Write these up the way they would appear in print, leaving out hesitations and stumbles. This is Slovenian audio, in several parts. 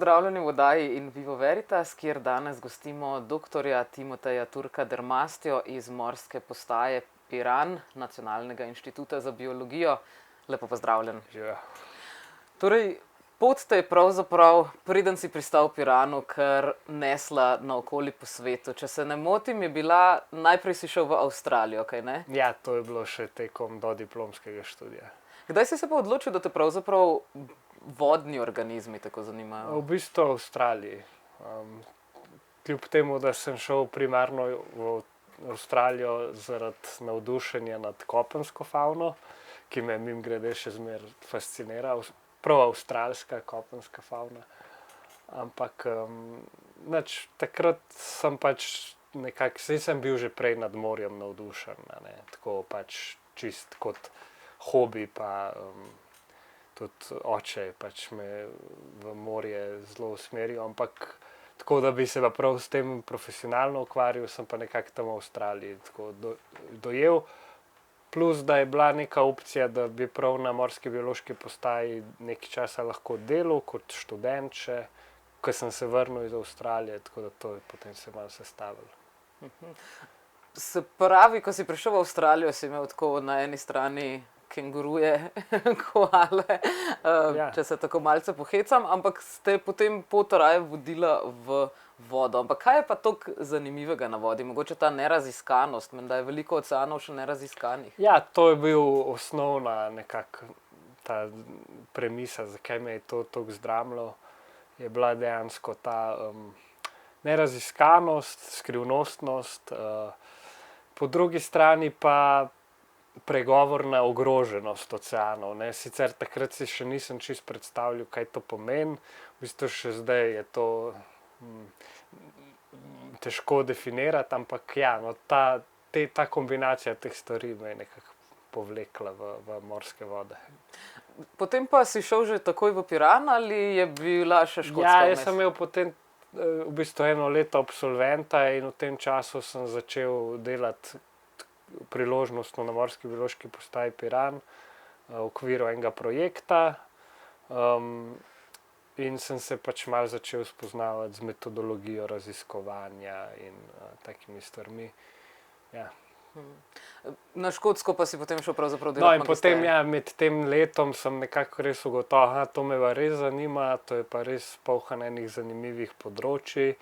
pozdravljeni v oddaji In Vivo Veritas, kjer danes gostimo doktorja Timoteja Turka Dermastjo iz Morske postaje Piran, Nacionalnega inštituta za biologijo. Lepo pozdravljen. Ja. Torej, pot te je pravzaprav, preden si pristal v Piranu, kar nesla naokoli po svetu. Če se ne motim, je bila, najprej si šel v Avstralijo, kaj ne? Ja, to je bilo še tekom dodiplomskega študija. Kdaj si se pa odločil, da te pravzaprav vodni organizmi tako zanimajo? V bistvu v Avstraliji. Kljub temu, da sem šel primarno v Avstralijo zaradi navdušenja nad kopensko favno, ki me mimogrede še zmeraj fascinira, prav avstralska kopenska favna. Ampak takrat sem pač nekako, saj sem bil že prej nad morjem navdušen, ne? Tako pač čist kot hobi, pa tudi oče pač me v morje zelo usmeril, ampak tako, da bi se pa prav s tem profesionalno ukvarjal, sem pa nekako tam v Avstraliji tako dojel. Plus, da je bila neka opcija, da bi prav na Morski biološki postaji nekaj časa lahko delal kot študent še, ko sem se vrnil iz Avstralije, tako da to je potem se malo sestavilo. Se pravi, ko si prišel v Avstralijo, si imel tako na eni strani kenguruje, koale, če se tako malce pohecam, ampak ste potem pot raje vodila v vodo. Ampak kaj je pa toliko zanimivega na vodi? Mogoče ta neraziskanost, menda je veliko oceanov še neraziskanih. Ja, to je bil osnovna nekako ta premisa, zakaj me je to toliko zdramilo, je bila dejansko ta neraziskanost, skrivnostnost, po drugi strani pa pregovorna ogroženost oceanov, ne. Sicer takrat si še nisem čisto predstavljal, kaj to pomeni, v bistvu še zdaj je to težko definirati, ampak ja, no, ta kombinacija teh stvari me je nekako povlekla v morske vode. Potem pa si šel že takoj v Piran ali je bila še Škotska vmes? Ja, jaz sem imel potem v bistvu 1 leto absolventa in v tem času sem začel delati priložnostno na Morski biološki postaji Piran v okviru enega projekta, in sem se pač malo začel spoznavati z metodologijo raziskovanja in takimi stvarmi. Ja. Na Škotsko pa si potem šel pravzaprav No, delati in potem magisterij. ja, med tem letom sem nekako res ugotovil, to me pa res zanima, to je pa res polno enih zanimivih področij.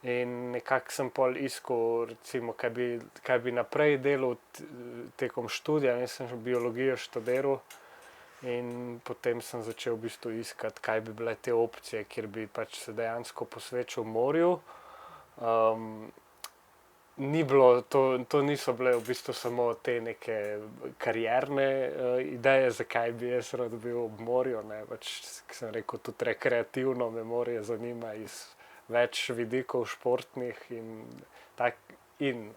In nekako sem pol iskal, recimo, kaj bi naprej delal tekom študija, jaz sem biologijo študiral in potem sem začel v bistvu iskati, kaj bi bile te opcije, kjer bi pač se dejansko posvečal morju. Ni bilo, to niso bile v bistvu samo te neke karierne ideje, zakaj bi jaz rad bil ob morju, ne, pač, kot sem rekel, tudi rekreativno me morje zanima iz več vidikov športnih in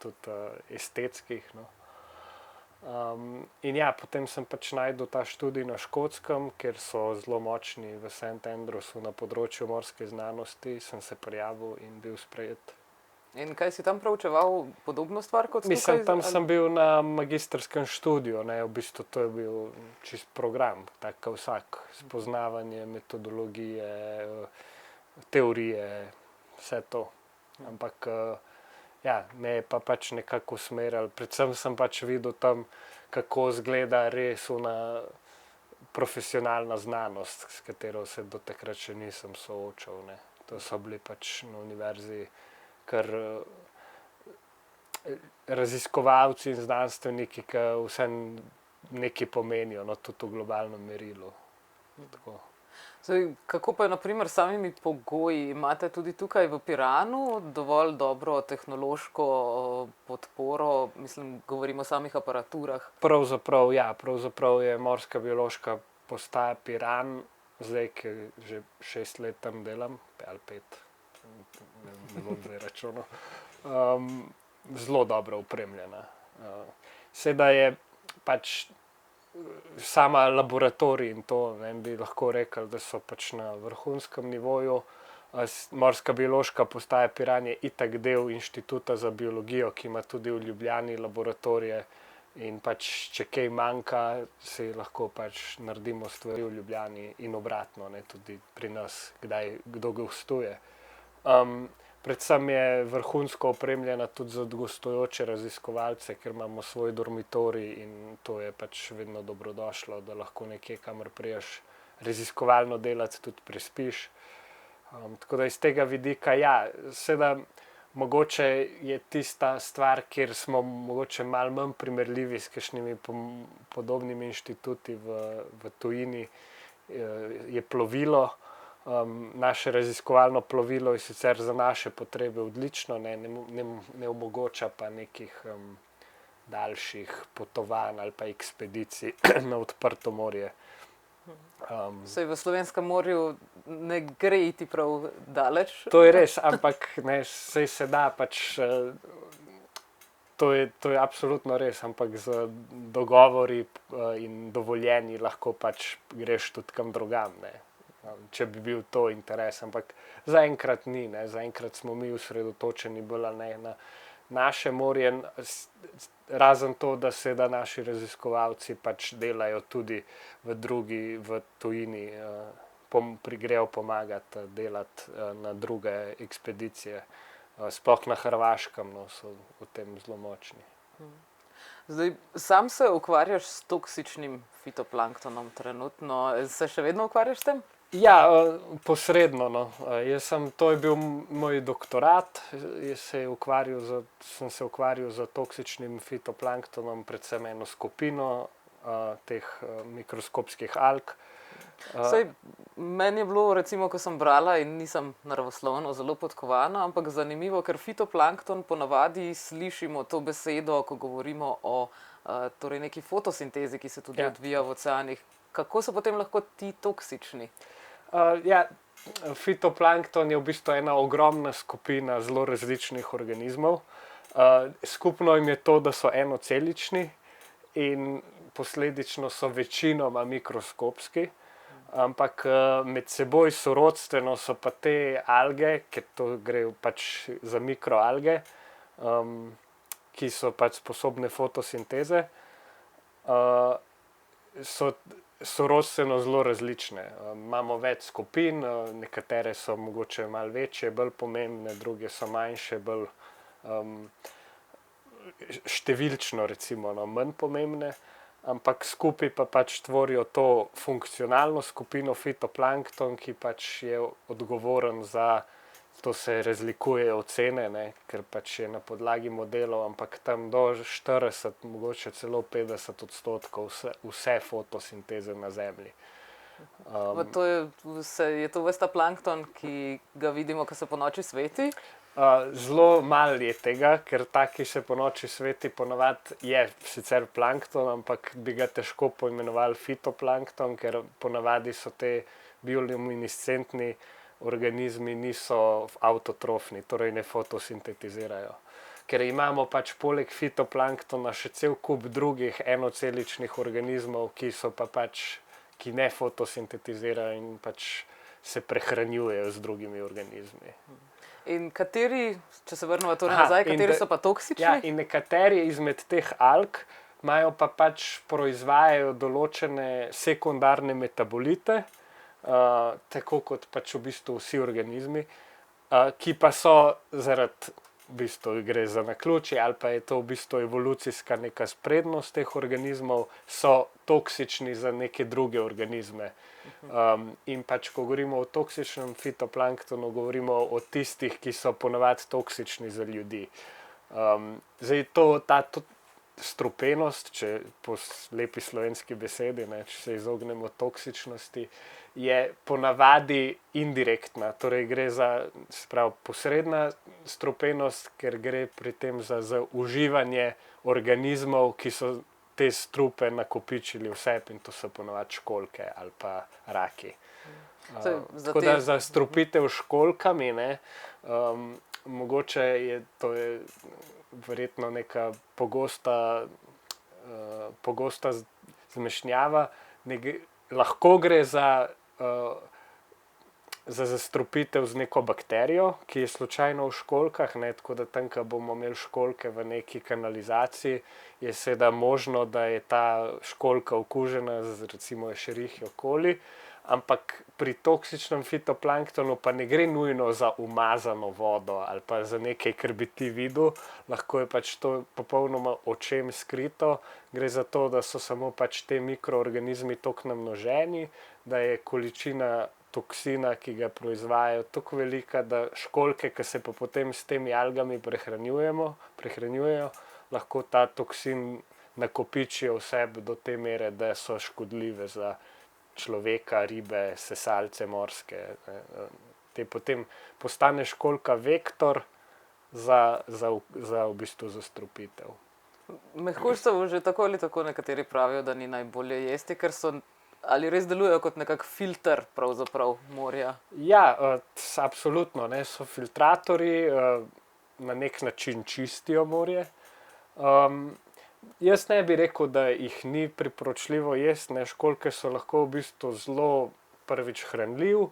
tudi estetskih, no. In ja, potem sem pač našel ta študij na Škotskem, kjer so zelo močni v St. Andrewsu na področju morske znanosti, sem se prijavil in bil sprejet. In kaj si tam proučeval, podobno stvar kot tukaj? Mislim, tam sem bil na magistrskem študiju, ne, v bistvu to je bil čist program, tak kot vsak, spoznavanje metodologije, teorije, vse to. Ampak ja, me je pa pač nekako usmerjalo, predvsem sem pač videl tam, kako izgleda res ona profesionalna znanost, s katero se do takrat še nisem soočal, ne. To so bili pač na univerzi kar raziskovalci in znanstveniki, ki vseeno nekaj pomenijo, no, tudi v globalnem merilu. Tako. Kako pa je na primer s samimi pogoji? Imate tudi tukaj v Piranu dovolj dobro tehnološko podporo, mislim, govorimo o samih aparaturah? Pravzaprav ja, pravzaprav je Morska biološka postaja Piran, zdaj, ki že 6 let tam delam, ali 5, ne bom zdaj računal, zelo dobro opremljena. Sedaj je pač sama laboratorij in to, ne, bi lahko rekli, da so pač na vrhunskem nivoju. Morska biološka postaja Piran je itak del Inštituta za biologijo, ki ima tudi v Ljubljani laboratorije In pač, če kaj manjka, si lahko pač naredimo stvari v Ljubljani in obratno, ne, tudi pri nas, kdo gostuje. Predvsem je vrhunsko opremljena tudi za gostujoče raziskovalce, ker imamo svoj dormitorij in to je pač vedno dobrodošlo, da lahko nekje, kamor priješ raziskovalno delati, tudi prespiš. Tako da iz tega vidika, ja, seveda mogoče je tista stvar, kjer smo mogoče malo manj primerljivi s kakšnimi podobnimi inštituti v tujini, je plovilo. Naše raziskovalno plovilo je sicer za naše potrebe odlično, ne omogoča pa nekih daljših potovanj ali pa ekspedicij na odprto morje. Saj v Slovenskem morju ne gre iti prav daleč. To je res, ampak ne, saj se da pač, to je absolutno res, ampak z dogovori in dovoljenji lahko pač greš tudi kam drugam, ne. Če bi bil to interes, ampak zaenkrat ni, ne, zaenkrat smo mi osredotočeni bolj na naše morje, razen to, da seveda naši raziskovalci pač delajo tudi v tujini, grejo pomagati delati na druge ekspedicije, sploh na Hrvaškem, no, so v tem zelo močni. Zdaj, sam se ukvarjaš s toksičnim fitoplanktonom trenutno, se še vedno ukvarjaš s tem? Ja, posredno, no. To je bil moj doktorat, sem se ukvarjal z toksičnim fitoplanktonom, predvsem eno skupino teh mikroskopskih alg. Saj, meni je bilo, recimo, ko sem brala in nisem naravoslovno zelo podkovana, ampak zanimivo, ker fitoplankton ponavadi slišimo to besedo, ko govorimo o torej neki fotosintezi, ki se tudi odvija v oceanih. Kako so potem lahko ti toksični? Fitoplankton je v bistvu ena ogromna skupina zelo različnih organizmov. Skupno jim je to, da so enocelični in posledično so večinoma mikroskopski, ampak med seboj sorodstveno so pa te alge, ker to gre pač za mikroalge, ki so pač sposobne fotosinteze, so sorodstveno zelo različne. Imamo več skupin, nekatere so mogoče malo večje, bolj pomembne, druge so manjše, bolj številčno recimo, no, manj pomembne, ampak skupaj pa pač tvorijo to funkcionalno skupino fitoplankton, ki pač je odgovoren za, to se razlikuje ocene, ne, ker pač je na podlagi modelov, ampak tam do 40, mogoče celo 50% vse fotosinteze na Zemlji. Je to ves ta plankton, ki ga vidimo, ko se ponoči sveti? Zelo malo je tega, ker ta, ki se ponoči sveti, ponavadi je sicer plankton, ampak bi ga težko poimenovali fitoplankton, ker ponavadi so te bioluminescentni organizmi niso avtotrofni, torej ne fotosintetizirajo. Ker imamo pač poleg fitoplanktona še cel kup drugih enoceličnih organizmov, ki ne fotosintetizirajo in pač se prehranjujejo z drugimi organizmi. In kateri, če se vrnemo torej nazaj, kateri so pa toksični? Ja, in nekateri izmed teh alg imajo pa pač proizvajajo določene sekundarne metabolite, tako kot pač v bistvu vsi organizmi, ki pa so zaradi, v bistvu gre za naključje ali pa je to v bistvu evolucijska neka sprednost teh organizmov, so toksični za neke druge organizme. In pač, ko govorimo o toksičnem fitoplanktonu, govorimo o tistih, ki so ponavadi toksični za ljudi. Zdaj ta strupenost, če po lepi slovenski besedi, ne, če se izognemo toksičnosti, je ponavadi indirektna, torej gre za posredna strupenost, ker gre pri tem za uživanje organizmov, ki so te strupe nakopičili v sebi, in to so ponavadi školjke ali pa raki. Tako da za strupitev s školjkami, ne, mogoče to je verjetno neka pogosta zmešnjava, lahko gre za za zastrupitev z neko bakterijo, ki je slučajno v školjkah, ne, tako da tam, ko bomo imeli školjke v neki kanalizaciji, je seveda možno, da je ta školjka okužena z recimo Escherichia coli, ampak pri toksičnem fitoplanktonu pa ne gre nujno za umazano vodo ali pa za nekaj, kar bi ti videl, lahko je pač to popolnoma očem skrito, gre za to, da so samo pač te mikroorganizmi toliko namnoženi, da je količina toksina, ki ga proizvajajo, tako velika, da školjke, ki se pa potem s temi algami prehranjujejo, lahko ta toksin nakopičijo v sebi do te mere, da so škodljive za človeka, ribe, sesalce morske. Te potem postane školjka vektor za v bistvu zastrupitev. Mehkužcev že tako ali tako nekateri pravijo, da ni najbolje jesti, ker so ali res delujejo kot nekak filter pravzaprav morja? Ja, absolutno, ne, so filtratorji, na nek način čistijo morje. Jaz ne bi rekel, da jih ni priporočljivo jesti, ne, školjke so lahko v bistvu zelo prvič hranljiv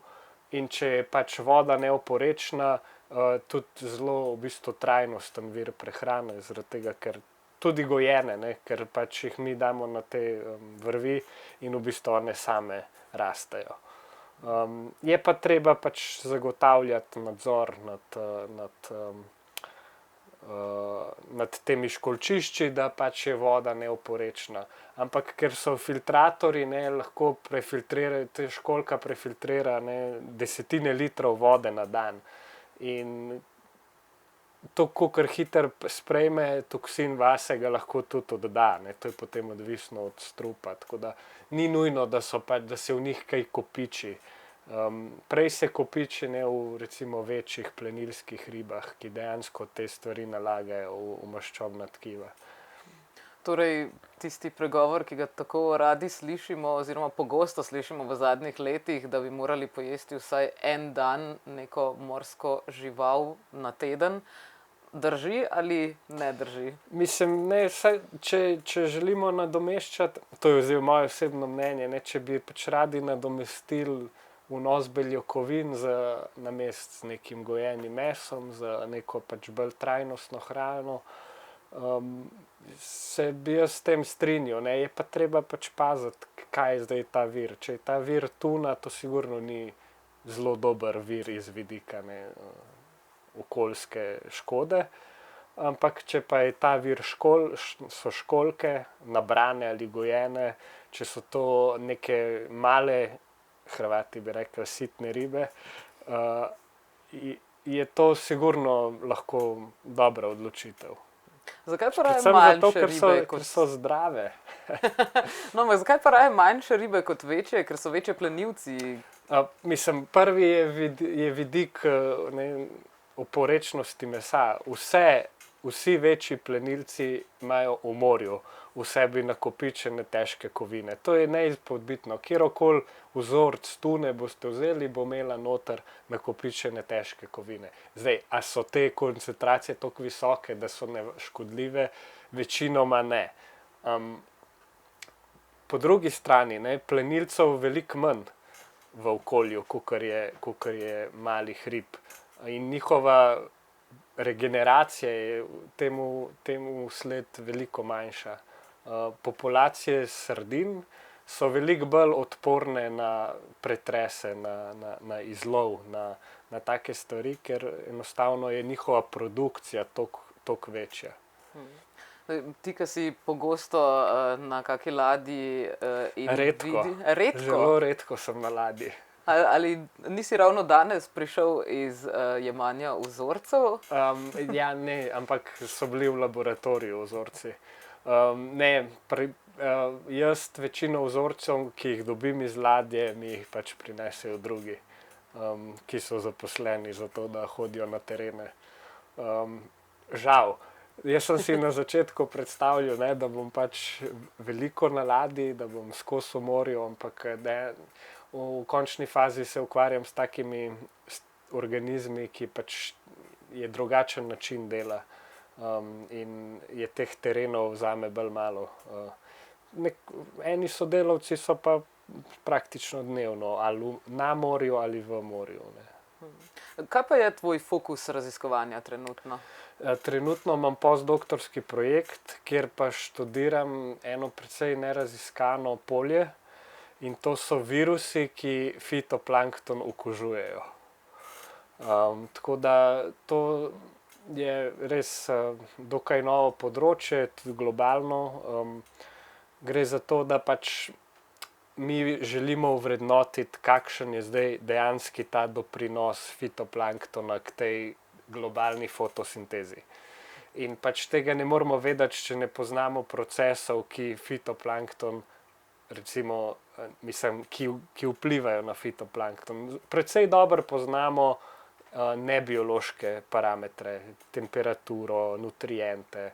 in če je pač voda neoporečna, tudi zelo v bistvu trajnosten vir prehrane, zaradi tega, ker tudi gojene, ne, ker pač jih mi damo na te vrvi in v bistvu one same rastejo. Je pa treba pač zagotavljati nadzor nad temi školjčišči, da pač je voda neoporečna. Ampak ker so filtratorji, ne, lahko prefiltrirajo, te školjka prefiltrira, ne, desetine litrov vode na dan. In to, kolikor hitro sprejme toksin vase, ga lahko tudi odda, ne, to je potem odvisno od strupa, tako da ni nujno, da se v njih kaj kopiči. Prej se kopiči, ne, v recimo večjih plenilskih ribah, ki dejansko te stvari nalagajo v maščobna tkiva. Torej, tisti pregovor, ki ga tako radi slišimo oziroma pogosto slišimo v zadnjih letih, da bi morali pojesti vsaj en dan neko morsko žival na teden, drži ali ne drži? Mislim, ne, če želimo nadomeščati, to je zdaj moje osebno mnenje, ne, če bi pač radi nadomestili vnos beljakovin namesto z nekim gojenim mesom, za neko pač bolj trajnostno hrano, se bi jaz s tem strinjal, ne, je pa treba pač paziti, kaj je zdaj ta vir. Če je ta vir tuna, to sigurno ni zelo dober vir iz vidika, ne, okoljske škode, ampak če pa je ta vir so školjke, nabrane ali gojene, če so to neke male, Hrvati bi rekli sitne ribe, je to sigurno lahko dobra odločitev. Zakaj pa raje manjše ribe? Ker so zdrave. No, ampak zakaj pa raje manjše ribe kot večje, ker so večje plenilci? Mislim, prvi je vidik oporečnosti mesa. Vsi večji plenilci imajo v morju v sebi nakopičene težke kovine. To je neizpodbitno. Kjerokoli vzorec tune boste vzeli, bo imela noter nakopičene težke kovine. Zdaj, a so te koncentracije toliko visoke, da so škodljive? Večinoma ne. Po drugi strani, ne, plenilcev veliko manj v okolju, kakor je malih rib. In njihova regeneracija je temu sled veliko manjša. Populacije sardin so veliko bolj odporne na pretrese, na izlov, na take stvari, ker enostavno je njihova produkcija toliko večja. Ti, ki si pogosto na kaki ladji in redko. Redko? Zelo redko sem na ladji. Ali nisi ravno danes prišel iz jemanja vzorcev? Ja, ne, ampak so bili v laboratoriju vzorci. Ne, jaz večino vzorcev, ki jih dobim iz ladje, mi jih pač prinesejo drugi, ki so zaposleni za to, da hodijo na terene. Žal. Jaz sem si na začetku predstavljal, ne, da bom pač veliko na ladji, da bom skozi v morju, ampak v končni fazi se ukvarjam s takimi organizmi, ki pač je drugačen način dela. In je teh terenov zame bolj malo. Eni sodelavci so pa praktično dnevno, ali na morju ali v morju. Ne. Kaj pa je tvoj fokus raziskovanja trenutno? Trenutno imam postdoktorski projekt, kjer pa študiram eno precej neraziskano polje, in to so virusi, ki fitoplankton okužujejo. Tako da to je res dokaj novo področje, tudi globalno. Gre za to, da pač mi želimo ovrednotiti, kakšen je zdaj dejanski ta doprinos fitoplanktona k tej globalni fotosintezi. In pač tega ne moramo vedeti, če ne poznamo procesov, ki fitoplankton, recimo, ki vplivajo na fitoplankton. Predvsej dobro poznamo nebiološke parametre, temperaturo, nutriente,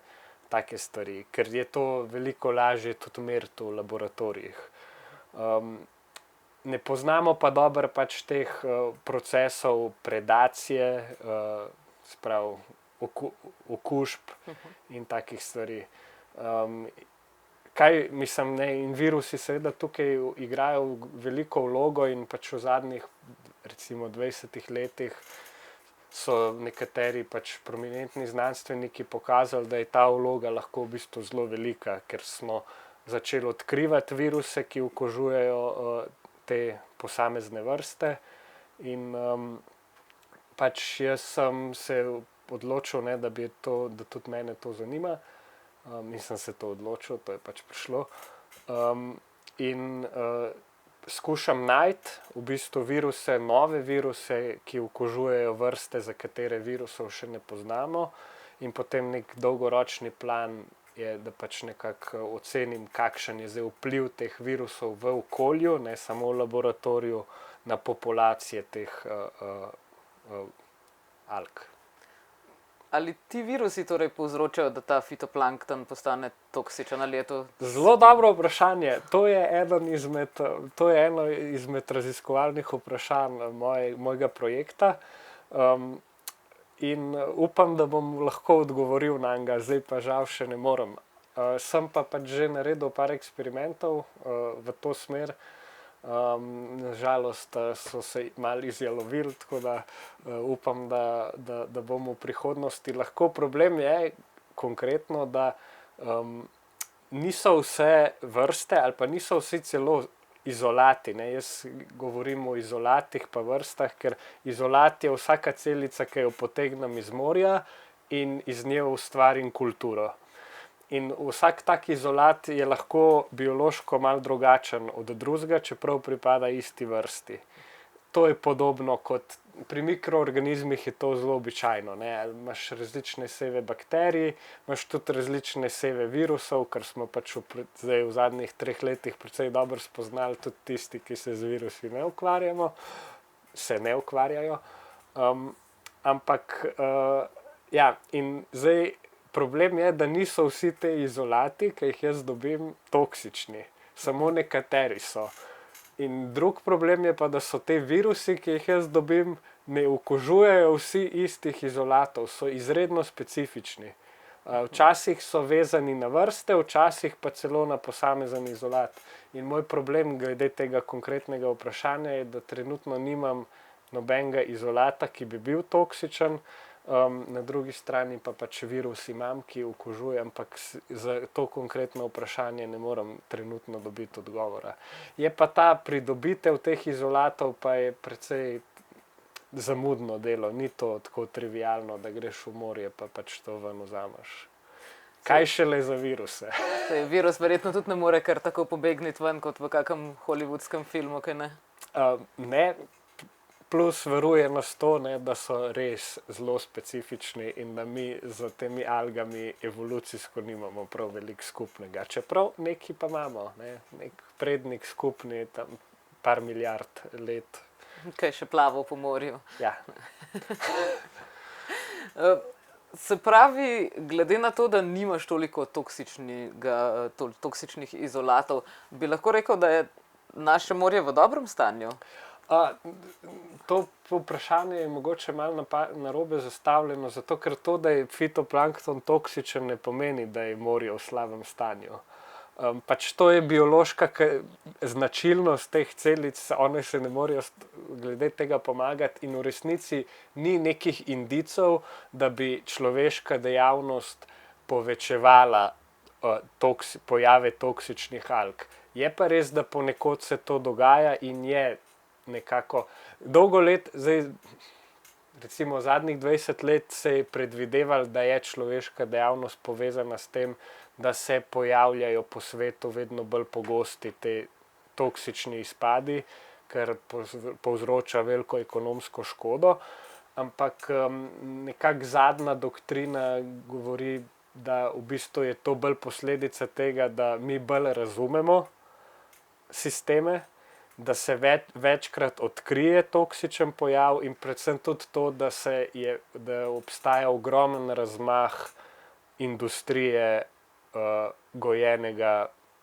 take stvari, ker je to veliko lažje tudi meriti v laboratorijih. Ne poznamo pa dobro pač teh procesov predacije, sprav okužb in takih stvari. In virusi seveda tukaj igrajo veliko vlogo in pač v zadnjih recimo 20 letih so nekateri pač prominentni znanstveniki pokazali, da je ta vloga lahko v bistvu zelo velika, ker smo začeli odkrivati viruse, ki okužujejo te posamezne vrste. In pač jaz sem se odločil, ne, da tudi mene to zanima. In sem se to odločil, to je pač prišlo. Skušam najti v bistvu viruse, nove viruse, ki okužujejo vrste, za katere virusov še ne poznamo. In potem nek dolgoročni plan je, da pač nekako ocenim, kakšen je zdaj vpliv teh virusov v okolju, ne samo v laboratoriju, na populacije teh alg. Ali ti virusi torej povzročajo, da ta fitoplankton postane toksičen, ali je to? Zelo dobro vprašanje. To je eno izmed raziskovalnih vprašanj mojega projekta. In upam, da bom lahko odgovoril nanj, zdaj pa žal še ne morem. Sem pa pač že naredil par eksperimentov v to smer. Na žalost so se malo izjalovili, tako da upam, da bomo v prihodnosti lahko. Problem je konkretno, da niso vse vrste ali pa niso vsi celo izolati. Ne? Jaz govorim o izolatih pa vrstah, ker izolat je vsaka celica, ki jo potegnem iz morja in iz nje ustvarim kulturo. In vsak tak izolat je lahko biološko malo drugačen od drugega, čeprav pripada isti vrsti. To je podobno kot pri mikroorganizmih, je to zelo običajno. Ne? Imaš različne seve bakterij, imaš tudi različne seve virusov, kar smo pač zdaj v zadnjih 3 letih precej dobro spoznali, tudi tisti, ki se z virusi ne ukvarjajo. In zdaj problem je, da niso vsi te izolati, ki jih jaz dobim, toksični. Samo nekateri so. In drug problem je pa, da so te virusi, ki jih jaz dobim, ne okužujejo vsi istih izolatov, so izredno specifični. Včasih so vezani na vrste, včasih pa celo na posamezen izolat. In moj problem glede tega konkretnega vprašanja je, da trenutno nimam nobenega izolata, ki bi bil toksičen. Na drugi strani pa pač virus imam, ki okužuje, ampak za to konkretno vprašanje ne morem trenutno dobiti odgovora. Je pa ta pridobitev teh izolatov pa je precej zamudno delo, ni to tako trivialno, da greš v morje pa pač to ven vzameš. Kaj šele za viruse? Virus verjetno tudi ne more kar tako pobegniti ven kot v kakem hollywoodskem filmu, kaj ne? Ne. Plus veruje nas to, ne, da so res zelo specifični in da mi z temi algami evolucijsko nimamo prav veliko skupnega. Čeprav nekaj pa imamo, ne, nek prednik skupni, tam par milijard let. Kaj še plavo po morju. Ja. Se pravi, glede na to, da nimaš toliko toksičnih izolatov, bi lahko rekel, da je naše morje v dobrem stanju? To vprašanje je mogoče malo narobe zastavljeno, zato ker to, da je fitoplankton toksičen, ne pomeni, da je morje v slabem stanju. Pač to je biološka značilnost teh celic, one se ne morejo glede tega pomagati in v resnici ni nekih indicov, da bi človeška dejavnost povečevala pojave toksičnih alg. Je pa res, da ponekod se to dogaja in je nekako dolgo let, zdaj recimo zadnjih 20 let se je predvidevalo, da je človeška dejavnost povezana s tem, da se pojavljajo po svetu vedno bolj pogosti te toksični izpadi, kar povzroča veliko ekonomsko škodo, ampak nekako zadnja doktrina govori, da v bistvu je to bolj posledica tega, da mi bolj razumemo sisteme, da se večkrat odkrije toksičen pojav in predvsem tudi to, da obstaja ogromen razmah industrije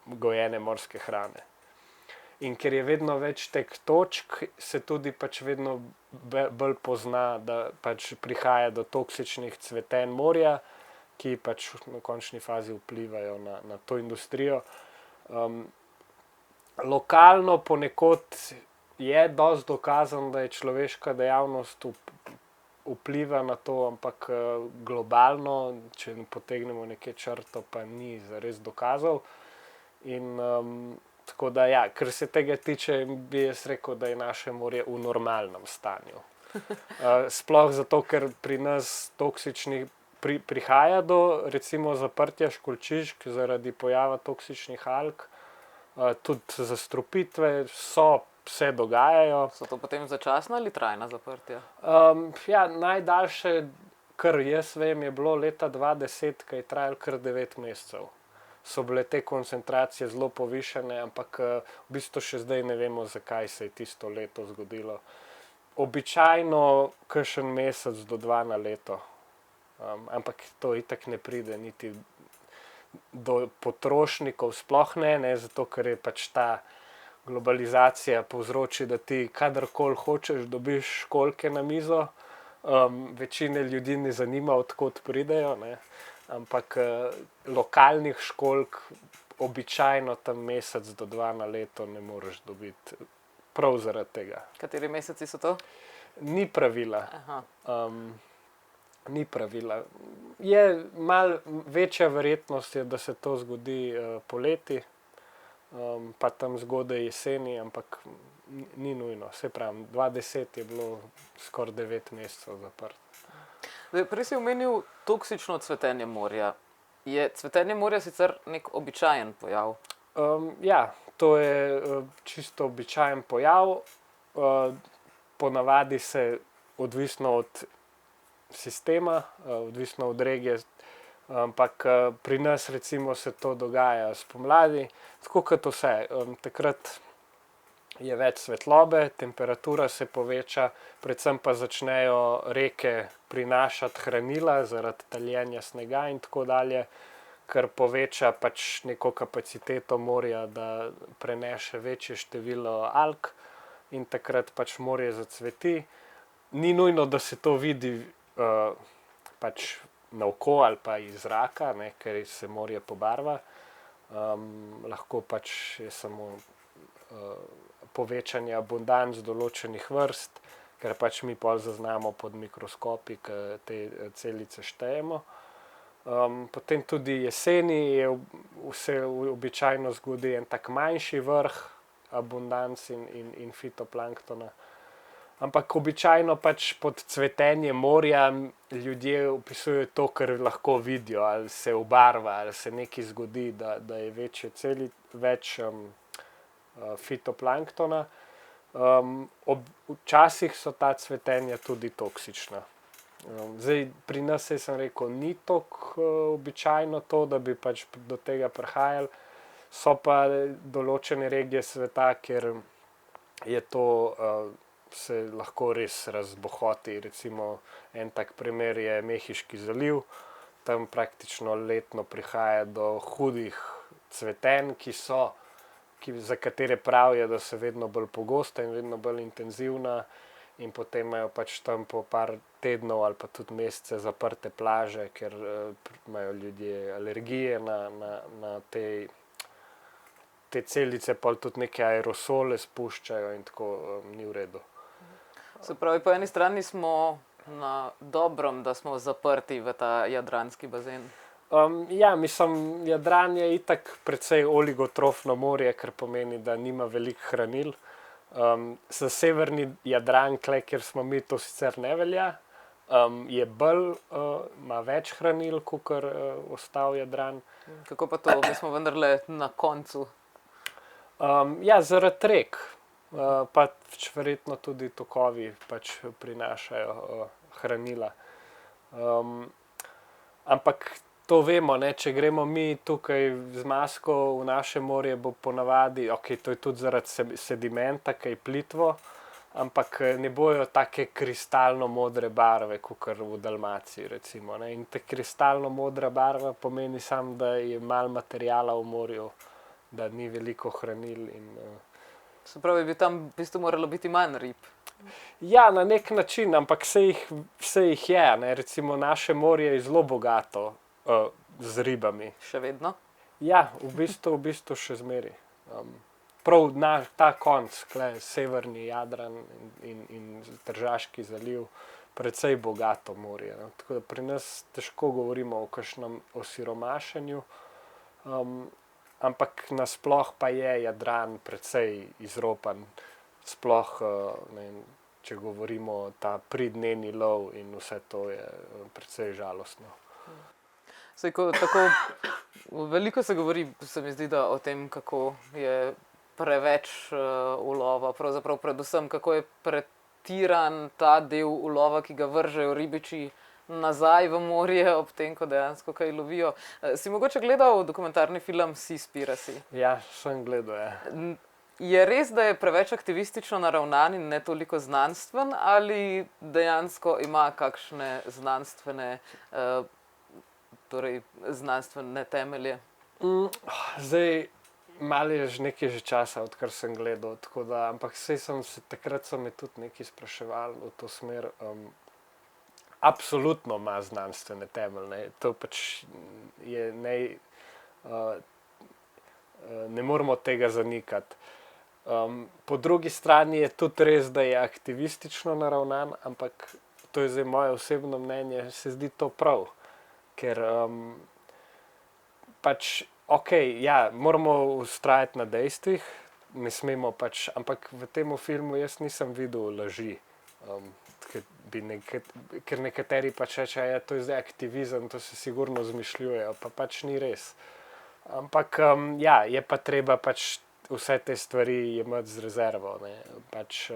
gojene morske hrane. In ker je vedno več teh točk, se tudi pač vedno bolj pozna, da pač prihaja do toksičnih cvetenj morja, ki pač v končni fazi vplivajo na to industrijo. Lokalno ponekod je dosti dokazano, da je človeška dejavnost vpliva na to, ampak globalno, če potegnemo nekaj črto, pa ni zares dokazov. In tako da ja, kar se tega tiče, bi jaz rekel, da je naše morje v normalnem stanju. Sploh zato, ker pri nas toksičnih prihaja do recimo zaprtja školjčišk zaradi pojava toksičnih alg. Tudi zastrupitve se dogajajo. So to potem začasna ali trajna zaprtja? Ja, najdaljše, kar jaz vem, je bilo leta 2010, ki je trajalo kar 9 mesecev. So bile te koncentracije zelo povišene, ampak v bistvu še zdaj ne vemo, zakaj se je tisto leto zgodilo. Običajno kakšen mesec do 2 na leto, ampak to itak ne pride niti do potrošnikov, sploh ne, zato ker je pač ta globalizacija povzroči, da ti kadarkoli hočeš dobiš školjke na mizo. Večine ljudi ne zanima, od kod pridejo, ne. Ampak lokalnih školjk običajno tam mesec do 2 na leto ne moreš dobiti, prav zaradi tega. Kateri meseci so to? Ni pravila. Ni pravila. Je malo večja verjetnost, da se to zgodi poleti, pa tam zgodaj jeseni, ampak ni nujno. Saj pravim, 2010 je bilo skoraj 9 mesecev zaprt. Prej si omenil toksično cvetenje morja. Je cvetenje morja sicer nek običajen pojav? Ja, to je čisto običajen pojav. Ponavadi se odvisno od sistema, odvisno od regije, ampak pri nas recimo se to dogaja spomladi, tako kot vse. Takrat je več svetlobe, temperatura se poveča, predvsem pa začnejo reke prinašati hranila zaradi taljenja snega in tako dalje, kar poveča pač neko kapaciteto morja, da prenese večje število alg in takrat pač morje zacveti. Ni nujno, da se to vidi pač na oko ali pa iz zraka, ne, ker se morje pobarva. Lahko pač je samo povečanje abundanc določenih vrst, ker pač mi pol zaznamo pod mikroskopi, ki te celice štejemo. Potem tudi jeseni se običajno zgodi en tak manjši vrh abundanc in fitoplanktona. Ampak običajno pač pod cvetenjem morja ljudje opisujejo to, kar lahko vidijo, ali se obarva, ali se nekaj zgodi, da je več fitoplanktona. Včasih so ta cvetenja tudi toksična. Zdaj, pri nas, sem rekel, ni tako običajno to, da bi pač do tega prihajalo. So pa določene regije sveta, kjer je to se lahko res razbohoti. Recimo en tak primer je Mehiški zaliv. Tam praktično letno prihaja do hudih cvetenj, za katere pravijo, da so vedno bolj pogosta in vedno bolj intenzivna, in potem imajo pač tam po par tednov ali pa tudi mesece zaprte plaže, ker imajo ljudje alergije na te te celice pa tudi neke aerosole spuščajo in tako ni v redu. Se pravi, po eni strani smo na dobrom, da smo zaprti v ta jadranski bazen. Ja, mislim, Jadran je itak precej oligotrofno morje, kar pomeni, da nima veliko hranil. Za severni Jadran, kjer smo mi, to sicer ne velja. Je bolj, ima več hranil, kakor ostal Jadran. Kako pa to, mi smo vendarle na koncu? Ja, zaradi rek. Pač verjetno tudi tokovi pač prinašajo hranila. Ampak to vemo, ne, če gremo mi tukaj z masko v naše morje, bo ponavadi, to je tudi zaradi sedimenta, ki je plitvo, ampak ne bojo take kristalno modre barve, kakor v Dalmaciji, recimo, ne. In ta kristalno modra barva pomeni samo, da je malo materijala v morju, da ni veliko hranil in Se pravi, bi tam v bistvu moralo biti manj rib? Ja, na nek način, ampak vse jih je, ne. Recimo naše morje je zelo bogato z ribami. Še vedno? Ja, v bistvu še zmeri. Prav ta konc, severni Jadran in Tržaški zaliv, precej bogato morje, no. Tako da pri nas težko govorimo o kakšnem osiromašenju, ampak nasploh pa je Jadran precej izropan, sploh, ne vem, če govorimo ta pridnevni lov in vse to je precej žalostno. Saj, tako veliko se govori, se mi zdi, da o tem, kako je preveč ulova, pravzaprav predvsem, kako je pretiran ta del ulova, ki ga vržejo ribiči nazaj v morje, ob tem, ko dejansko kaj lovijo. Si mogoče gledal dokumentarni film Seaspiracy? Ja, sem gledal, ja. Je res, da je preveč aktivistično naravnan in ne toliko znanstven, ali dejansko ima kakšne znanstvene temelje? Zdaj, malo je že nekaj časa, odkar sem gledal, tako da, ampak takrat so me tudi nekaj spraševali v to smer. Absolutno ima znanstvene temelje, to pač je ne moremo tega zanikati. Po drugi strani je tudi res, da je aktivistično naravnan, ampak to je zdaj moje osebno mnenje, se zdi to prav. Ker pač, ja, moramo vztrajati na dejstvih, ne smemo pač, ampak v tem filmu jaz nisem videl laži. Ker nekateri pač rečejo, ja, to je zdaj aktivizem, to se sigurno izmišljujejo, pa pač ni res. Ampak, ja, je pa treba pač vse te stvari jemati z rezervo, ne. Pač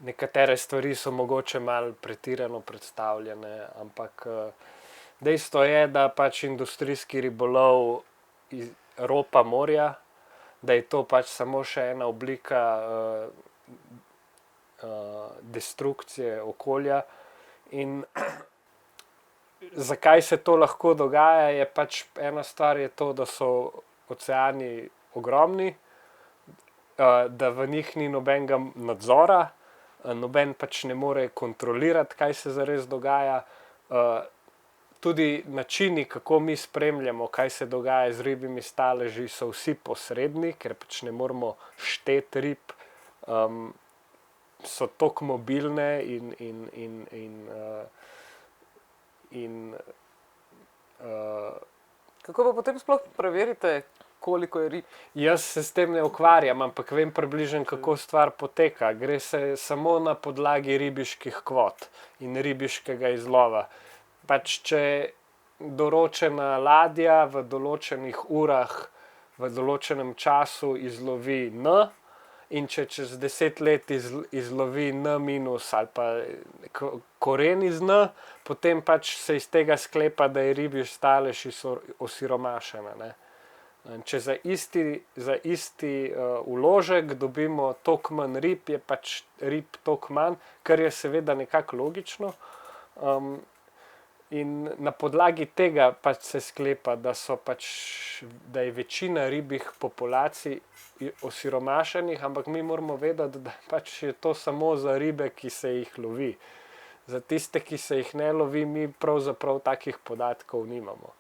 nekatere stvari so mogoče malo pretirano predstavljene, ampak dejstvo je, da pač industrijski ribolov ropa morja, da je to pač samo še ena oblika destrukcije okolja in zakaj se to lahko dogaja, je pač ena stvar je to, da so oceani ogromni, da v njih ni nobenega nadzora, noben pač ne more kontrolirati, kaj se zares dogaja. Tudi načini, kako mi spremljamo, kaj se dogaja z ribjimi staleži, so vsi posredni, ker pač ne moremo šteti rib, so toliko mobilne in Kako pa potem sploh preverite, koliko je rib? Jaz se s tem ne ukvarjam, ampak vem približno, kako stvar poteka. Gre se samo na podlagi ribiških kvot in ribiškega izlova. Pač če določena ladja v določenih urah, v določenem času izlovi N, in če čez 10 let izlovi N minus ali pa koren iz N, potem pač se iz tega sklepa, da je ribji stalež osiromašena, ne. Če za isti vložek dobimo toliko manj rib, je pač rib toliko manj, kar je seveda nekako logično. In na podlagi tega pač se sklepa, da je večina ribjih populacij osiromašenih, ampak mi moramo vedeti, da pač je to samo za ribe, ki se jih lovi. Za tiste, ki se jih ne lovi, mi pravzaprav takih podatkov nimamo.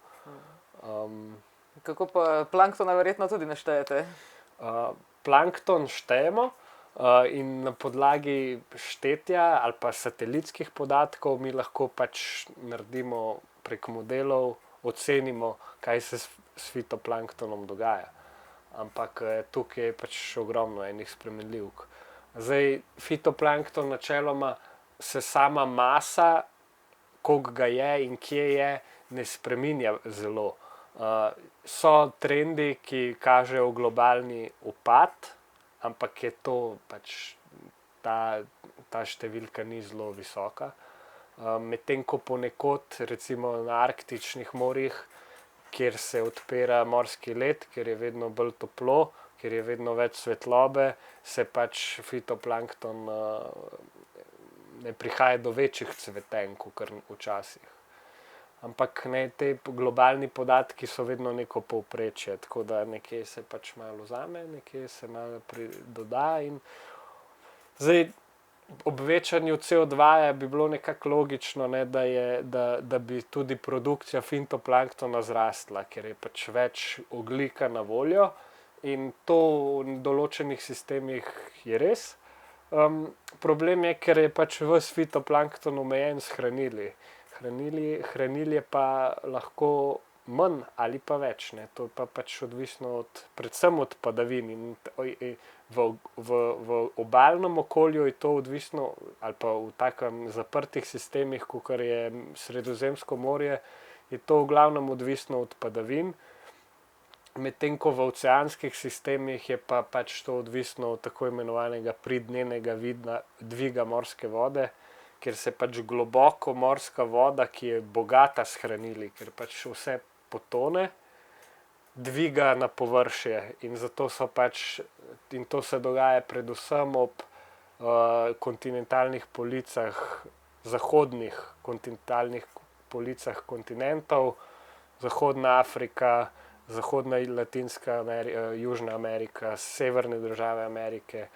Kako pa planktona verjetno tudi naštejete? Plankton štejemo in na podlagi štetja ali pa satelitskih podatkov mi lahko pač naredimo prek modelov, ocenimo, kaj se s fitoplanktonom dogaja. Ampak tukaj je pač ogromno enih spremenljivk. Zdaj, fitoplankton načeloma se sama masa, koliko ga je in kje je, ne spreminja zelo. So trendi, ki kažejo globalni upad, ampak je to pač ta številka ni zelo visoka. Medtem ko ponekod, recimo na arktičnih morjih, kjer se odpira morski led, kjer je vedno bolj toplo, kjer je vedno več svetlobe, se pač fitoplankton ne prihaja do večjih cvetenj, kot včasih. Ampak ne, te globalni podatki so vedno neko povprečje, tako da nekje se pač malo vzame, nekje se malo doda in zdaj ob večanju CO2 bi bilo nekako logično, ne, da bi tudi produkcija fitoplanktona zrastla, ker je pač več ogljika na voljo in to v določenih sistemih je res. Problem je, ker je pač ves fitoplankton omejen s hranili. Hranil je pa lahko manj ali pa več, ne. To pa pač odvisno predvsem od padavin in v obalnem okolju je to odvisno, ali pa v takem zaprtih sistemih, kakor je Sredozemsko morje, je to v glavnem odvisno od padavin, medtem ko v oceanskih sistemih je pa pač to odvisno od tako imenovanega pridnenega dviga morske vode, ker se pač globoko morska voda, ki je bogata s hranili, ker pač vse potone, dviga na površje in zato so pač, in to se dogaja predvsem ob kontinentalnih policah, zahodnih kontinentalnih policah kontinentov, Zahodna Afrika, Zahodna in Latinska Južna Amerika, severne države Amerike.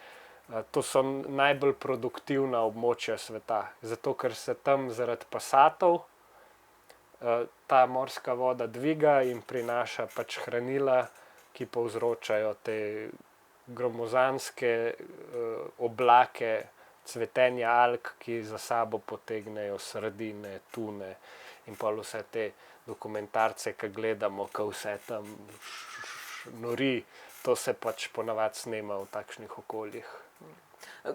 To so najbolj produktivna območja sveta, zato ker se tam zaradi pasatov ta morska voda dviga in prinaša pač hranila, ki povzročajo te gromozanske oblake cvetenja alg, ki za sabo potegnejo sardine, tune in pa vse te dokumentarce, ki gledamo, ko vse tam nori, to se pač ponavadi snema v takšnih okoljih.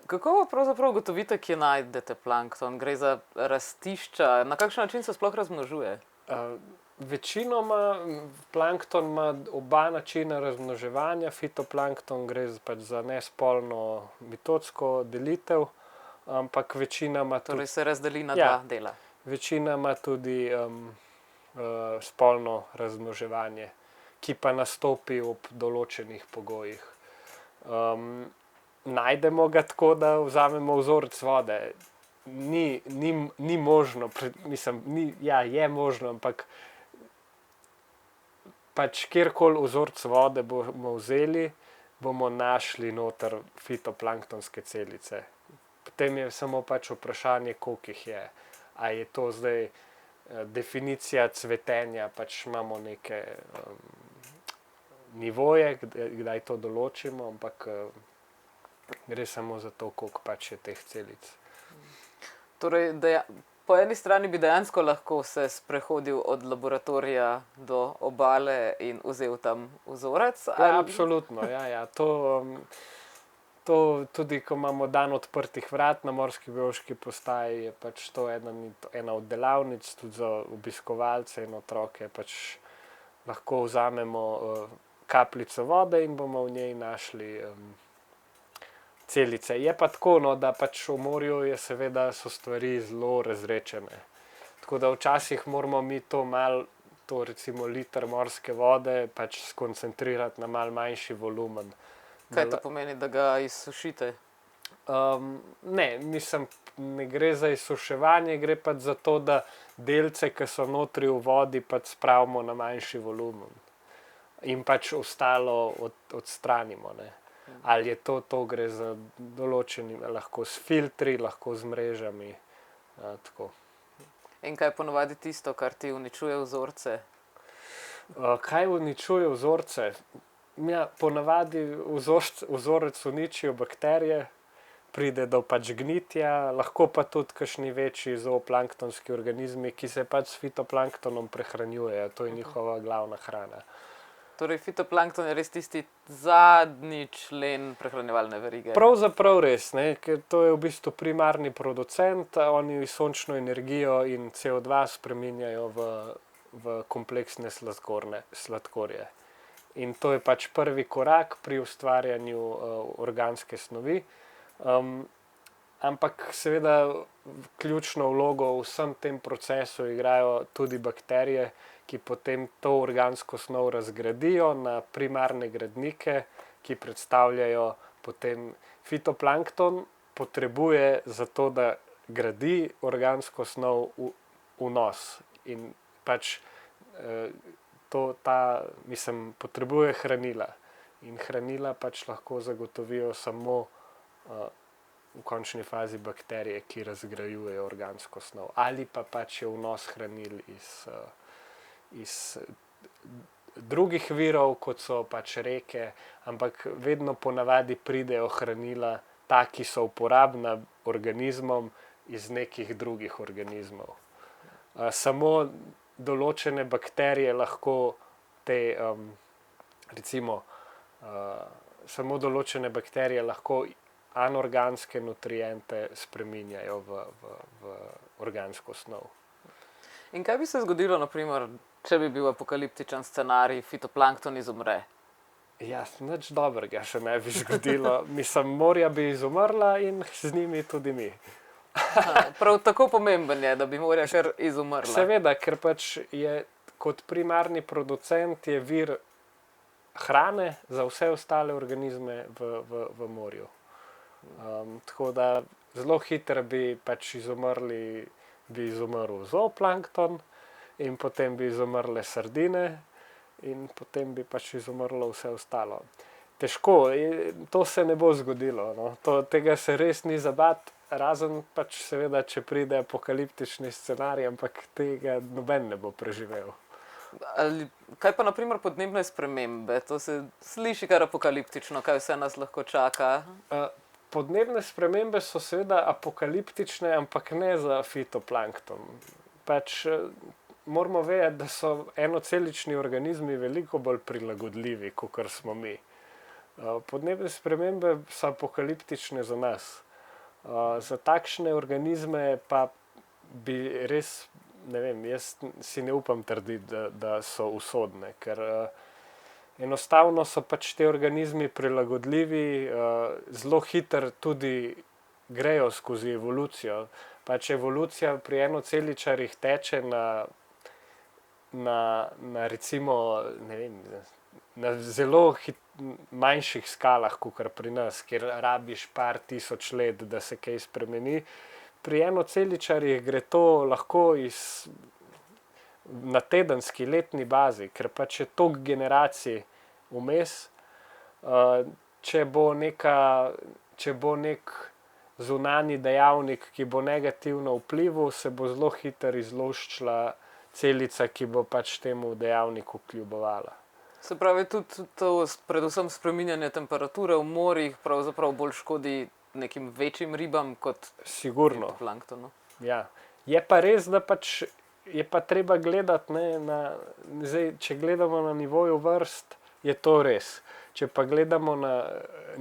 Kako pa pravzaprav ugotovite, kje najdete plankton? Gre za rastišča? Na kakšen način se sploh razmnožuje? Večinoma plankton ima oba načina razmnoževanja. Fitoplankton gre pač za nespolno mitotsko delitev, ampak večina ima tudi... Torej se razdeli na dva dela. Večina ima tudi spolno razmnoževanje, ki pa nastopi ob določenih pogojih. Najdemo ga tako, da vzamemo vzorec vode. Ni možno, je možno, ampak pač kjerkoli vzorec vode bomo vzeli, bomo našli noter fitoplanktonske celice. Potem je samo pač vprašanje, koliko jih je. A je to zdaj definicija cvetenja, pač imamo neke nivoje, kdaj to določimo, ampak gre samo za to, koliko pač je teh celic. Torej, po eni strani bi dejansko lahko se sprehodil od laboratorija do obale in vzel tam vzorec? Ja, absolutno, ja. To tudi, ko imamo dan odprtih vrat na Morski biološki postaji, je pač to ena od delavnic, tudi za obiskovalce in otroke, pač lahko vzamemo kapljico vode in bomo v njej našli celice. Je pa tako, no, da pač v morju so stvari zelo razredčene. Tako da včasih moramo mi to recimo liter morske vode pač skoncentrirati na malo manjši volumen. Kaj to pomeni, da ga izsušite? Ne gre za izsuševanje, gre pač za to, da delce, ki so notri v vodi, pač spravimo na manjši volumen. In pač ostalo odstranimo, ne. Ali je to gre za določeni, lahko s filtri, lahko z mrežami, tako. In kaj je ponavadi tisto, kar ti uničuje vzorce? Kaj uničuje vzorce? Ja, ponavadi vzorec uničijo bakterije, pride do pač gnitja, lahko pa tudi kakšni večji zooplanktonski organizmi, ki se pač s fitoplanktonom prehranjujejo. To je njihova glavna hrana. Torej, fitoplankton je res tisti zadnji člen prehranjevalne verige. Pravzaprav res, ne? Ker to je v bistvu primarni producent, oni sončno energijo in CO2 spreminjajo v kompleksne sladkorje. In to je pač prvi korak pri ustvarjanju organske snovi. Ampak seveda ključno vlogo v vsem tem procesu igrajo tudi bakterije, ki potem to organsko snov razgradijo na primarne gradnike, ki predstavljajo potem fitoplankton, potrebuje za to, da gradi organsko snov v nos. In pač potrebuje hranila. In hranila pač lahko zagotovijo samo v končni fazi bakterije, ki razgrajujejo organsko snov. Ali pa pač je vnos hranil iz drugih virov, kot so pač reke, ampak vedno ponavadi pridejo hranila, ta, ki so uporabna organizmom, iz nekih drugih organizmov. Samo določene bakterije lahko samo določene bakterije lahko anorganske nutriente spreminjajo v organsko snov. In kaj bi se zgodilo, na primer, če bi bil apokaliptičen scenarij, fitoplankton izumre? Ja, nič dobrega še ne bi zgodilo. Morja bi izumrla in z njimi tudi mi. Prav tako pomemben je, da bi morja kar izumrla. Seveda, ker pač je kot primarni producent je vir hrane za vse ostale organizme v morju. Tako da zelo hitro bi pač izumrl zooplankton in potem bi izumrle sardine in potem bi pač izumrlo vse ostalo. Težko, to se ne bo zgodilo, no. Tega se res ni za bati, razen pač seveda, če pride apokaliptični scenarij, ampak tega noben ne bo preživel. Kaj pa na primer podnebne spremembe? To se sliši kar apokaliptično, kaj vse nas lahko čaka. Podnebne spremembe so seveda apokaliptične, ampak ne za fitoplankton. Pač moramo vedeti, da so enocelični organizmi veliko bolj prilagodljivi, kakor smo mi. Podnebne spremembe so apokaliptične za nas. Za takšne organizme pa bi res, ne vem, jaz si ne upam trditi, da so usodne, ker enostavno so pač te organizmi prilagodljivi, zelo hitro tudi grejo skozi evolucijo. Pač evolucija pri enoceličarjih teče na recimo, ne vem, na zelo manjših skalah, kakor pri nas, kjer rabiš par tisoč let, da se kaj spremeni. Pri enoceličarjih gre to lahko na tedenski, letni bazi, ker pač je toliko generacij vmes. Če bo nek zunanji dejavnik, ki bo negativno vplival, se bo zelo hitro izloščila celica, ki bo pač temu dejavniku kljubovala. Se pravi, tudi to predvsem spreminjanje temperature v morjih pravzaprav bolj škodi nekim večjim ribam kot fitoplanktonu. Ja. Je pa res, da pač je pa treba gledati, zdaj, če gledamo na nivoju vrst, je to res. Če pa gledamo na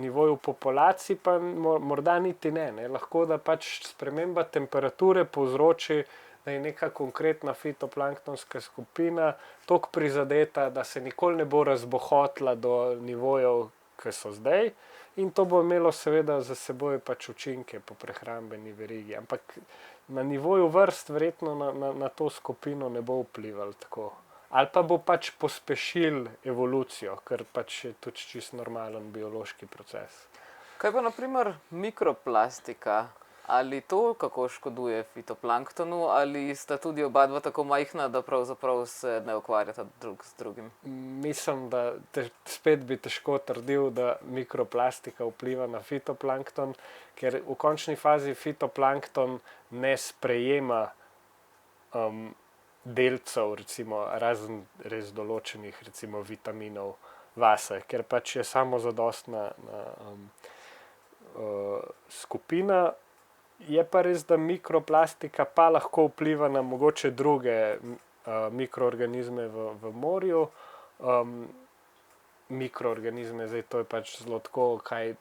nivoju populacij, pa morda niti ne. Lahko da pač sprememba temperature povzroči, da je neka konkretna fitoplanktonska skupina toliko prizadeta, da se nikoli ne bo razbohotila do nivojev, ki so zdaj, in to bo imelo seveda za seboj pač učinke po prehrambeni verigi. Ampak na nivoju vrst verjetno na to skupino ne bo vplivalo tako. Ali pa bo pač pospešil evolucijo, ker pač je tudi čisto normalen biološki proces. Kaj pa na primer mikroplastika? Ali to kako škoduje fitoplanktonu, ali sta tudi oba dva tako majhna, da pravzaprav se ne ukvarjata drug z drugim? Mislim, da spet bi težko trdil, da mikroplastika vpliva na fitoplankton, ker v končni fazi fitoplankton ne sprejema delcev, recimo razen res določenih recimo vitaminov vase, ker pač je samozadostna skupina. Je pa res, da mikroplastika pa lahko vpliva na mogoče druge mikroorganizme v morju. Mikroorganizme, zdaj to je pač zelo tako, kaj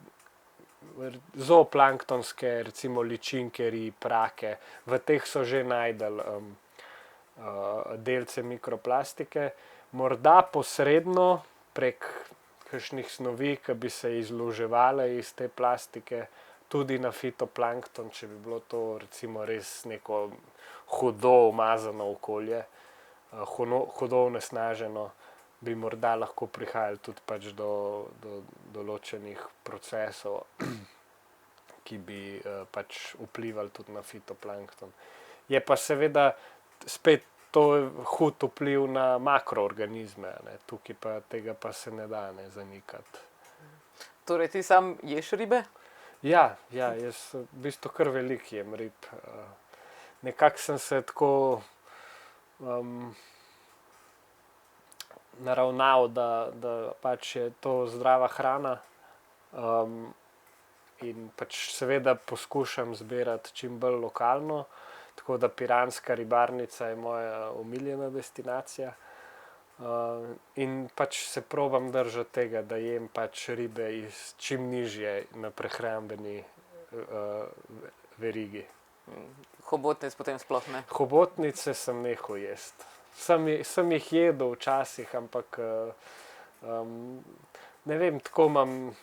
zooplanktonske, recimo ličinke, prake, v teh so že najdeli delce mikroplastike, morda posredno prek kakšnih snovi, ki bi se izluževale iz te plastike, tudi na fitoplankton, če bi bilo to recimo res neko hudo umazano okolje, hudo onesnaženo, bi morda lahko prihajali tudi pač do določenih procesov, ki bi pač vplivali tudi na fitoplankton. Je pa seveda spet to hud vpliv na makroorganizme, ne? Tukaj pa tega pa se ne da zanikati. Torej ti sam ješ ribe? Ja, jaz v bistvu kar veliko jem rib. Nekako sem se tako naravnal, da pač je to zdrava hrana, in pač seveda poskušam zbirati čim bolj lokalno, tako da piranska ribarnica je moja omiljena destinacija, in pač se probam držati tega, da jem pač ribe iz čim nižje na prehrambeni verigi. Hobotnic potem sploh ne? Hobotnice sem nehal jesti. Sem jih jedel včasih, ampak ne vem, tako imam,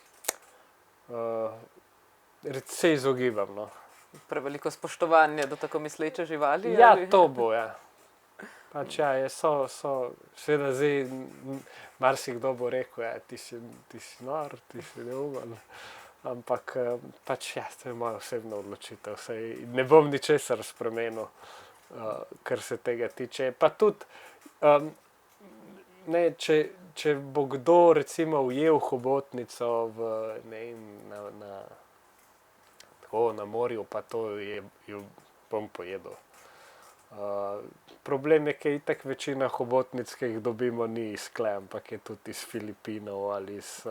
se izogibam, no. Preveliko spoštovanje do tako misleče živali? Ja, to bo, ja. Pač ja, seveda zdaj marsikdo bo rekel, ja, ti si nor, ti si neumen, ampak pač ja, to je moja osebna odločitev, saj ne bom ničesar spremenil, kar se tega tiče. Pa tudi, ne, če bo kdo recimo ujel hobotnico na morju, pa to jo bom pojedel. Problem je, ker itak večina hobotnic, ki jih dobimo, ni iz tle, ampak je tudi iz Filipinov ali iz,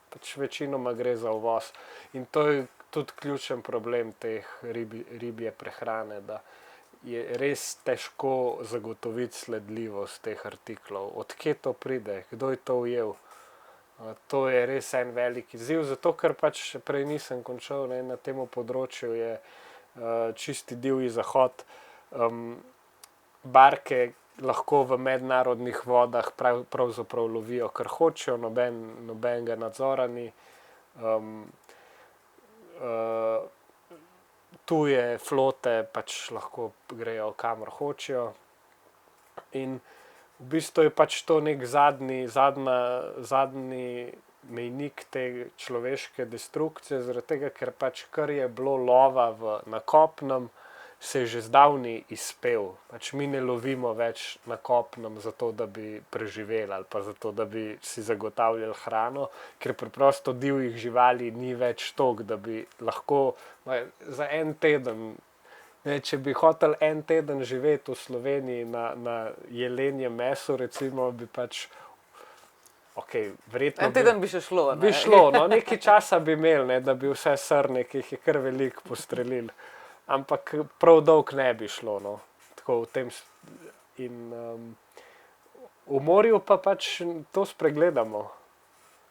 pač večinoma gre za uvoz. In to je tudi ključen problem teh ribje prehrane, da je res težko zagotoviti sledljivost teh artiklov. Od kje to pride? Kdo je to ujel? To je res en velik izziv, zato ker pač prej nisem končal, ne, na tem področju je čisti divji zahod. Barke lahko v mednarodnih vodah pravzaprav lovijo, kar hočejo, nobenega nadzora ni. Tuje flote pač lahko grejo kamor hočejo. In v bistvu je pač to nek zadnji mejnik te človeške destrukcije, zaradi tega, ker pač kar je bilo lova na kopnem, se je že zdavnaj izpel. Pač mi ne lovimo več na kopnem zato, da bi preživeli ali pa zato, da bi si zagotavljali hrano, ker preprosto divjih živali ni več toliko, da bi lahko za en teden, ne, če bi hotel en teden živeti v Sloveniji na jelenjem mesu, recimo, bi pač verjetno... En teden bi še šlo, ne? Bi šlo, no, nekaj časa bi imeli, ne, da bi vse srne, ki jih je kar veliko postrelili. Ampak prav dolgo ne bi šlo, no. Tako v tem... In v morju pa pač to spregledamo,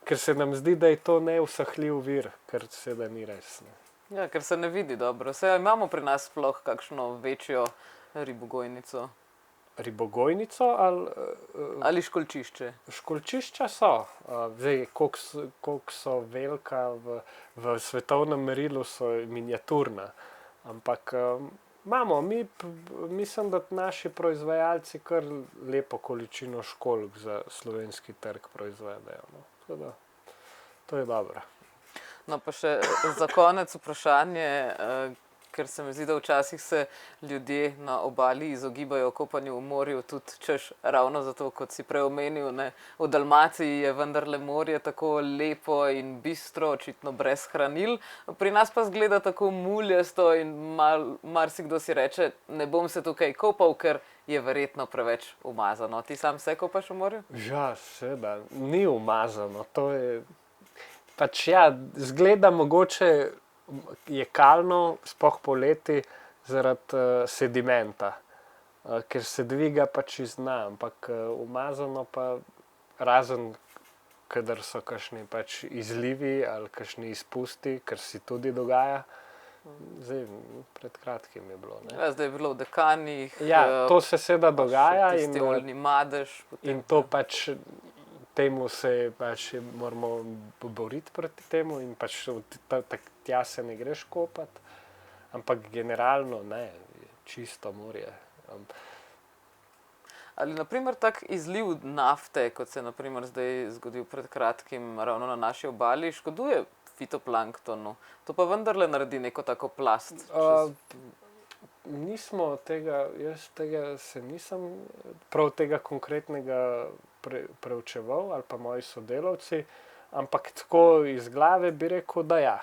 ker se nam zdi, da je to neusahljiv vir, kar seveda ni res, ne. Ja, ker se ne vidi dobro. Saj imamo pri nas sploh kakšno večjo ribogojnico? Ribogojnico ali školjčišče? Školjčišča so. Zdaj, koliko so velika v svetovnem merilu, so miniaturna. Ampak imamo, mislim, da naši proizvajalci kar lepo količino školjk za slovenski trg proizvedejo, no. Tako da, to je dobro. No, pa še za konec vprašanje, ker se mi zdi, da včasih se ljudje na obali izogibajo kopanju v morju, tudi češ ravno zato, kot si prej omenil, ne, v Dalmaciji je vendarle morje tako lepo in bistro, očitno brez hranil, pri nas pa zgleda tako muljasto in marsikdo si reče, ne bom se tukaj kopal, ker je verjetno preveč umazano. Ti sam se kopaš v morju? Ja, seveda, ni umazano, to je pač ja, zgleda mogoče je kalno, sploh poleti, zaradi sedimenta, ker se dviga pač iz dna, ampak umazano pa razen, kadar so kakšni pač izlivi ali kakšni izpusti, kar se tudi dogaja. Zdaj, pred kratkim je bilo. Ja, zdaj je bilo v Dekanih. Ja, to se seveda dogaja. Tisti oljni madež. Potem, in to pač temu se pač moramo boriti proti temu in pač tja se ne greš kopati, ampak generalno ne, čisto morje. Ali naprimer tak izliv nafte, kot se je naprimer zdaj zgodil pred kratkim ravno na naši obali, škoduje fitoplanktonu? To pa vendarle naredi neko tako plast. Nismo tega, jaz tega se nisem prav tega konkretnega preučeval ali pa moji sodelavci, ampak tako iz glave bi rekel, da ja.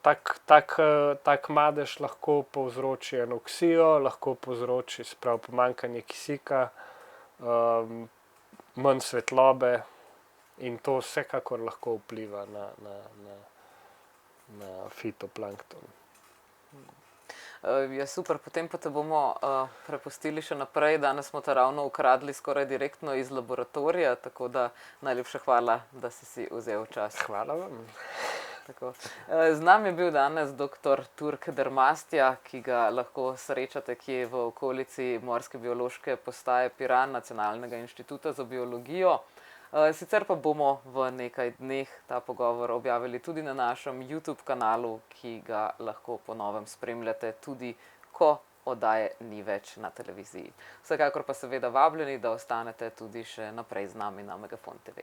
Tak madež lahko povzroči anoksijo, lahko povzroči pomanjkanje kisika, manj svetlobe in to vsekakor lahko vpliva na fitoplankton. Ja, super, potem pa te bomo prepustili še naprej. Danes smo te ravno ukradli skoraj direktno iz laboratorija, tako da najlepša hvala, da si vzel čas. Hvala vam. Tako. Z nami je bil danes dr. Turk Dermastja, ki ga lahko srečate kje v okolici Morske biološke postaje Piran, Nacionalnega inštituta za biologijo. Sicer pa bomo v nekaj dneh ta pogovor objavili tudi na našem YouTube kanalu, ki ga lahko po novem spremljate tudi, ko oddaje ni več na televiziji. Vsekakor pa seveda vabljeni, da ostanete tudi še naprej z nami na Megafon TV.